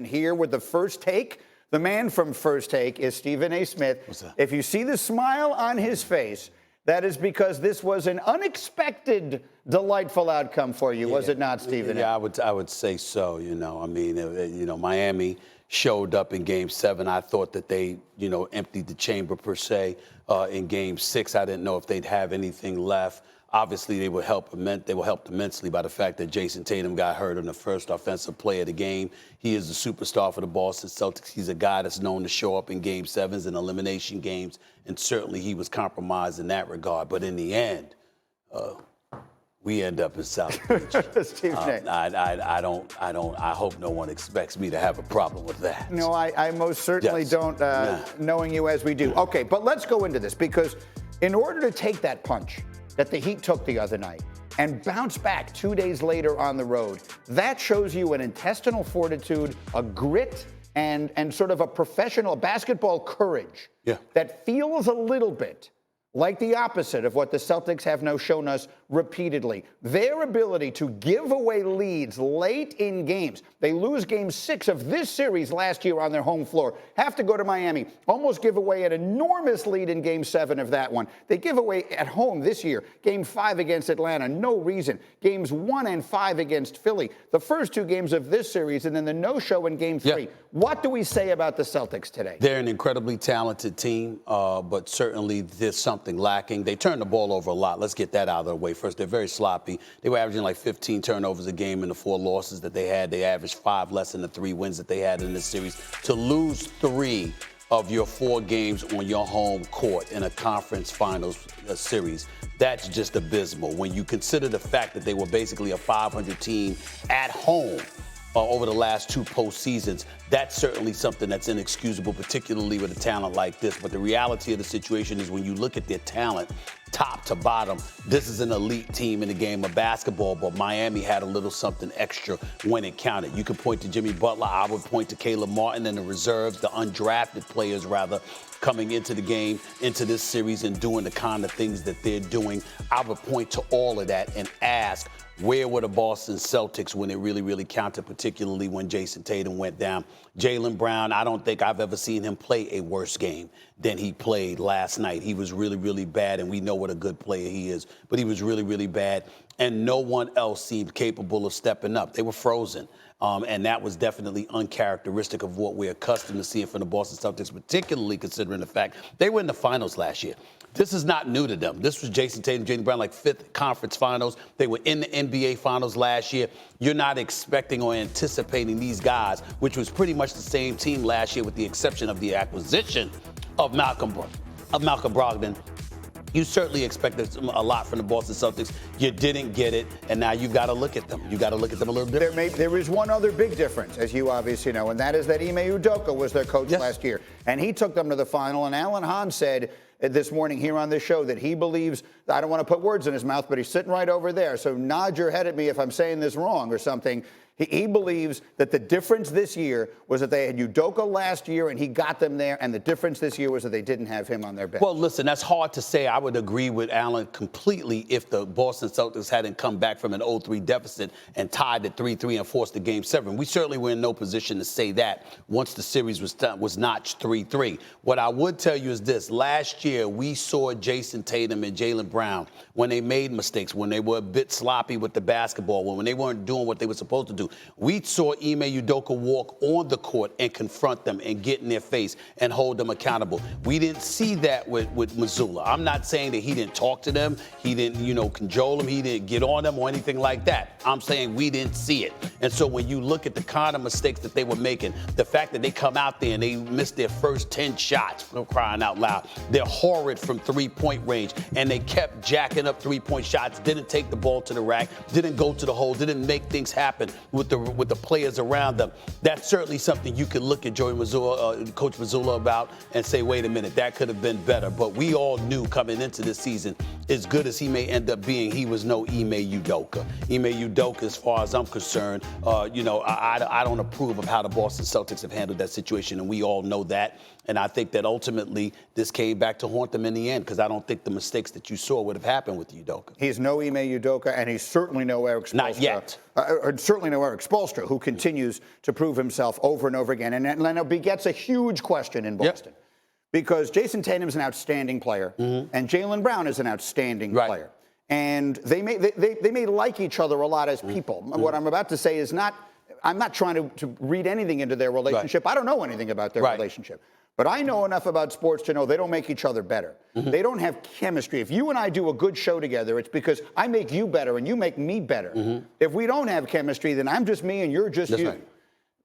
And here with the first take, the man from First Take is Stephen A. Smith. What's that? If you see the smile on his face, that is because this was an unexpected, delightful outcome for you, was it not, Stephen A.? Yeah, I would say so. Miami showed up in Game 7. I thought that they, emptied the chamber per se. In Game 6, I didn't know if they'd have anything left. Obviously, they were helped immensely by the fact that Jason Tatum got hurt on the first offensive play of the game. He is the superstar for the Boston Celtics. He's a guy that's known to show up in Game 7s and elimination games, and certainly he was compromised in that regard. But in the end, we end up in South Beach. I hope no one expects me to have a problem with that. No, I most certainly don't, knowing you as we do. Okay, but let's go into this, because in order to take that punch that the Heat took the other night and bounce back 2 days later on the road, that shows you an intestinal fortitude, a grit, and sort of a professional basketball courage that feels a little bit like the opposite of what the Celtics have now shown us repeatedly. Their ability to give away leads late in games. They lose Game 6 of this series last year on their home floor. Have to go to Miami. Almost give away an enormous lead in Game 7 of that one. They give away at home this year. Game 5 against Atlanta, no reason. Games 1 and 5 against Philly. The first 2 games of this series, and then the no-show in Game 3. What do we say about the Celtics today? They're an incredibly talented team, but certainly there's something lacking. They turn the ball over a lot. Let's get that out of the way first. They're very sloppy. They were averaging like 15 turnovers a game in the 4 losses that they had. They averaged 5 less than the 3 wins that they had in this series. To lose 3 of your 4 games on your home court in a conference finals series, that's just abysmal. When you consider the fact that they were basically a 500 team at home over the last 2 postseasons, that's certainly something that's inexcusable, particularly with a talent like this. But the reality of the situation is, when you look at their talent, top to bottom, this is an elite team in the game of basketball, but Miami had a little something extra when it counted. You could point to Jimmy Butler. I would point to Caleb Martin and the reserves, the undrafted players, rather, coming into the game, into this series, and doing the kind of things that they're doing. I would point to all of that and ask, where were the Boston Celtics when it really, really counted, particularly when Jason Tatum went down? Jaylen Brown, I don't think I've ever seen him play a worse game than he played last night. He was really, really bad, and we know what a good player he is, but he was really, really bad, and no one else seemed capable of stepping up. They were frozen. And that was definitely uncharacteristic of what we're accustomed to seeing from the Boston Celtics, particularly considering the fact they were in the finals last year. This is not new to them. This was Jason Tatum, Jaylen Brown, like 5th conference finals. They were in the NBA finals last year. You're not expecting or anticipating these guys, which was pretty much the same team last year with the exception of the acquisition of Malcolm Brogdon. You certainly expected a lot from the Boston Celtics. You didn't get it, and now you've got to look at them. You've got to look at them a little differently. There is one other big difference, as you obviously know, and that is that Ime Udoka was their coach last year, and he took them to the final. And Alan Hahn said this morning here on this show that he believes, I don't want to put words in his mouth, but he's sitting right over there, so nod your head at me if I'm saying this wrong or something. He believes that the difference this year was that they had Udoka last year and he got them there, and the difference this year was that they didn't have him on their bench. Well, listen, that's hard to say. I would agree with Alan completely if the Boston Celtics hadn't come back from an 0-3 deficit and tied at 3-3 and forced the Game 7. We certainly were in no position to say that once the series was notched 3-3. What I would tell you is this. Last year, we saw Jason Tatum and Jaylen Brown when they made mistakes, when they were a bit sloppy with the basketball, when they weren't doing what they were supposed to do. We saw Ime Udoka walk on the court and confront them and get in their face and hold them accountable. We didn't see that with Mazzulla. I'm not saying that he didn't talk to them, he didn't, cajole them, he didn't get on them or anything like that. I'm saying we didn't see it. And so when you look at the kind of mistakes that they were making, the fact that they come out there and they missed their first 10 shots, for crying out loud, they're horrid from 3-point range, and they kept jacking up 3-point shots, didn't take the ball to the rack, didn't go to the hole, didn't make things happen with the players around them. That's certainly something you could look at Coach Mazzulla about and say, wait a minute, that could have been better. But we all knew coming into this season, as good as he may end up being, he was no Ime Udoka. Ime Udoka, as far as I'm concerned, I don't approve of how the Boston Celtics have handled that situation, and we all know that. And I think that ultimately this came back to haunt them in the end, because I don't think the mistakes that you saw would have happened with Udoka. He's no Ime Udoka, and he's certainly no Eric Spoelstra. Not yet. Certainly no Eric Spoelstra, who continues to prove himself over and over again. And Atlanta begets a huge question in Boston. Because Jason Tatum's an outstanding player, and Jaylen Brown is an outstanding player. And they may like each other a lot as people. What I'm about to say is I'm not trying to read anything into their relationship. I don't know anything about their relationship. But I know enough about sports to know they don't make each other better. They don't have chemistry. If you and I do a good show together, it's because I make you better and you make me better. If we don't have chemistry, then I'm just me and you're just you. Right.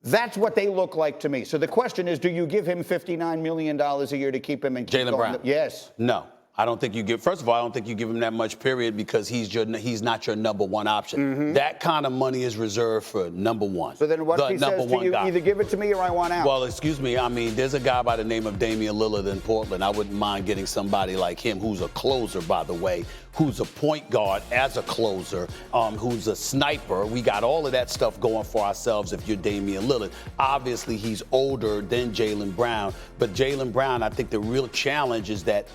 That's what they look like to me. So the question is, do you give him $59 million a year to keep him and keep Jaylen Brown? Yes. No. I don't think you give. First of all, I don't think you give him that much. Period, because he's not your number one option. That kind of money is reserved for number one. So then, what he says to you? Either give it to me or I want out. Well, excuse me. I mean, there's a guy by the name of Damian Lillard in Portland. I wouldn't mind getting somebody like him, who's a closer, by the way, who's a point guard as a closer, who's a sniper. We got all of that stuff going for ourselves. If you're Damian Lillard, obviously he's older than Jaylen Brown, but Jaylen Brown, I think the real challenge is that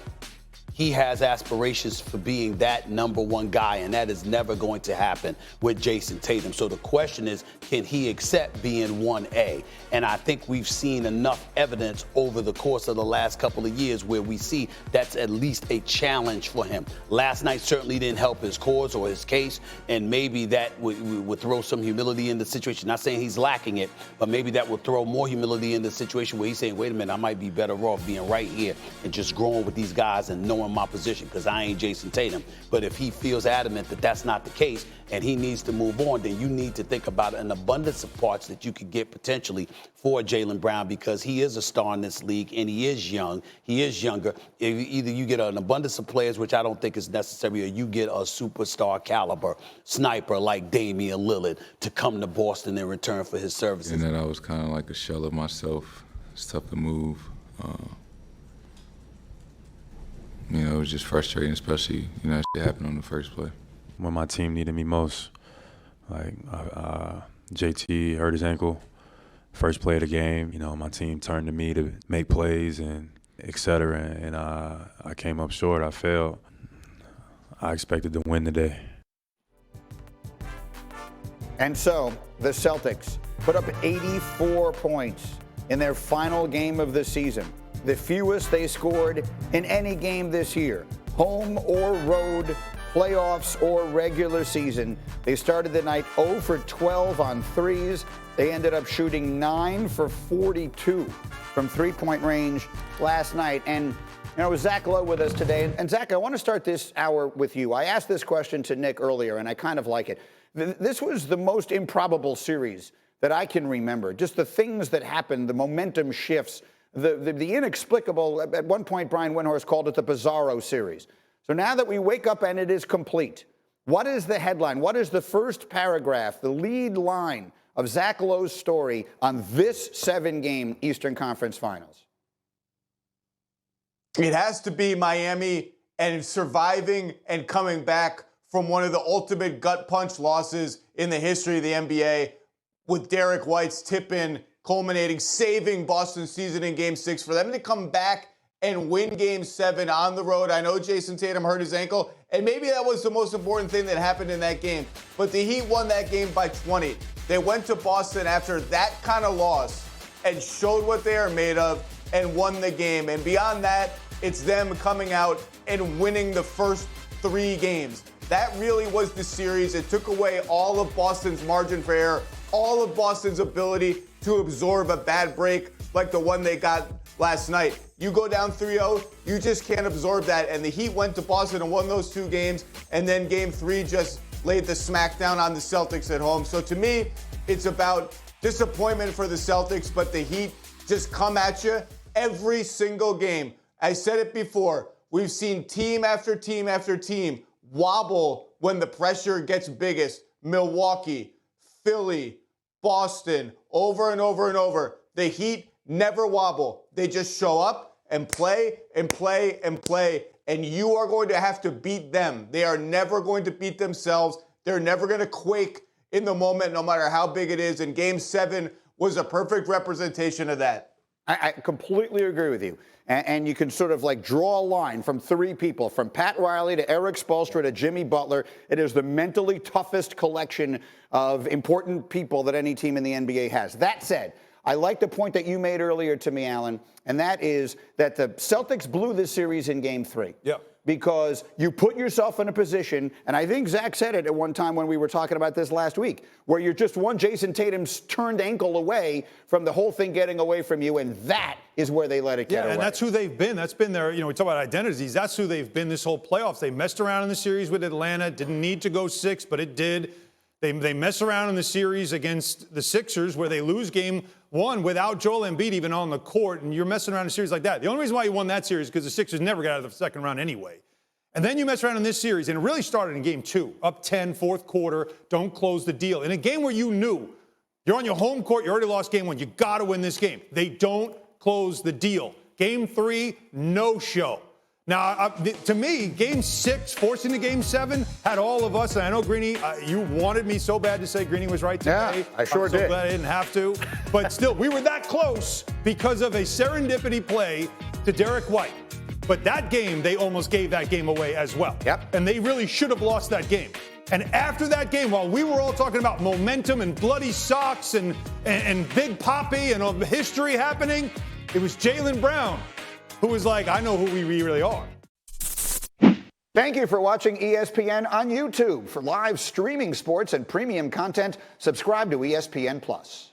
he has aspirations for being that number one guy, and that is never going to happen with Jason Tatum. So the question is, can he accept being 1A? And I think we've seen enough evidence over the course of the last couple of years where we see that's at least a challenge for him. Last night certainly didn't help his cause or his case, and maybe that would throw some humility in the situation. Not saying he's lacking it, but maybe that would throw more humility in the situation where he's saying, wait a minute, I might be better off being right here and just growing with these guys and knowing my position, because I ain't Jason Tatum. But if he feels adamant that that's not the case and he needs to move on, then you need to think about an abundance of parts that you could get potentially for Jaylen Brown, because he is a star in this league and he is young. He is younger. Either you get an abundance of players, which I don't think is necessary, or you get a superstar caliber sniper like Damian Lillard to come to Boston in return for his services. And then I was kind of like a shell of myself. It's tough to move. You know, it was just frustrating, especially, you know, that happened on the first play. When my team needed me most, like JT hurt his ankle, first play of the game, you know, my team turned to me to make plays and et cetera, and I came up short, I failed. I expected to win today. And so the Celtics put up 84 points in their final game of the season. The fewest they scored in any game this year, home or road, playoffs or regular season. They started the night 0 for 12 on threes. They ended up shooting 9 for 42 from three-point range last night. And, you know, Zach Lowe with us today. And Zach, I want to start this hour with you. I asked this question to Nick earlier, and I kind of like it. This was the most improbable series that I can remember. Just the things that happened, the momentum shifts, the inexplicable. At one point, Brian Windhorst called it the Bizarro series. So now that we wake up and it is complete, what is the headline? What is the first paragraph, the lead line of Zach Lowe's story on this 7-game Eastern Conference Finals? It has to be Miami and surviving and coming back from one of the ultimate gut punch losses in the history of the NBA, with Derek White's tip-in culminating, saving Boston's season in Game 6. For them to come back and win Game 7 on the road. I know Jason Tatum hurt his ankle, and maybe that was the most important thing that happened in that game. But the Heat won that game by 20. They went to Boston after that kind of loss and showed what they are made of and won the game. And beyond that, it's them coming out and winning the first 3 games. That really was the series. It took away all of Boston's margin for error, all of Boston's ability to absorb a bad break like the one they got last night. You go down 3-0, you just can't absorb that. And the Heat went to Boston and won those 2 games. And then Game 3 just laid the smackdown on the Celtics at home. So to me, it's about disappointment for the Celtics, but the Heat just come at you every single game. I said it before. We've seen team after team after team wobble when the pressure gets biggest. Milwaukee, Philly, Boston, over and over and over. The Heat never wobble. They just show up and play and play and play, and you are going to have to beat them. They are never going to beat themselves. They're never going to quake in the moment, no matter how big it is, and Game 7 was a perfect representation of that. I completely agree with you. And you can sort of like draw a line from three people, from Pat Riley to Eric Spoelstra to Jimmy Butler. It is the mentally toughest collection of important people that any team in the NBA has. That said, I like the point that you made earlier to me, Alan, and that is that the Celtics blew this series in Game 3. Yeah. Because you put yourself in a position, and I think Zach said it at one time when we were talking about this last week, where you're just one Jason Tatum's turned ankle away from the whole thing getting away from you, and that is where they let it get away. Yeah, and that's who they've been. That's been their, we talk about identities. That's who they've been this whole playoffs. They messed around in the series with Atlanta. Didn't need to go 6, but it did. They mess around in the series against the Sixers where they lose Game 1 without Joel Embiid even on the court, and you're messing around in a series like that. The only reason why you won that series is because the Sixers never got out of the second round anyway. And then you mess around in this series, and it really started in Game 2, up 10, fourth quarter, don't close the deal. In a game where you knew you're on your home court, you already lost Game 1, you got to win this game. They don't close the deal. Game 3, no show. Now, to me, Game 6, forcing to Game 7, had all of us, and I know, Greeny, you wanted me so bad to say Greeny was right today. Yeah, I sure I'm so did. glad I didn't have to. But still, we were that close because of a serendipity play to Derek White. But that game, they almost gave that game away as well. Yep. And they really should have lost that game. And after that game, while we were all talking about momentum and bloody socks and Big Papi and history happening, it was Jaylen Brown who was like, I know who we really are. Thank you for watching ESPN on YouTube. For live streaming sports and premium content, subscribe to ESPN+.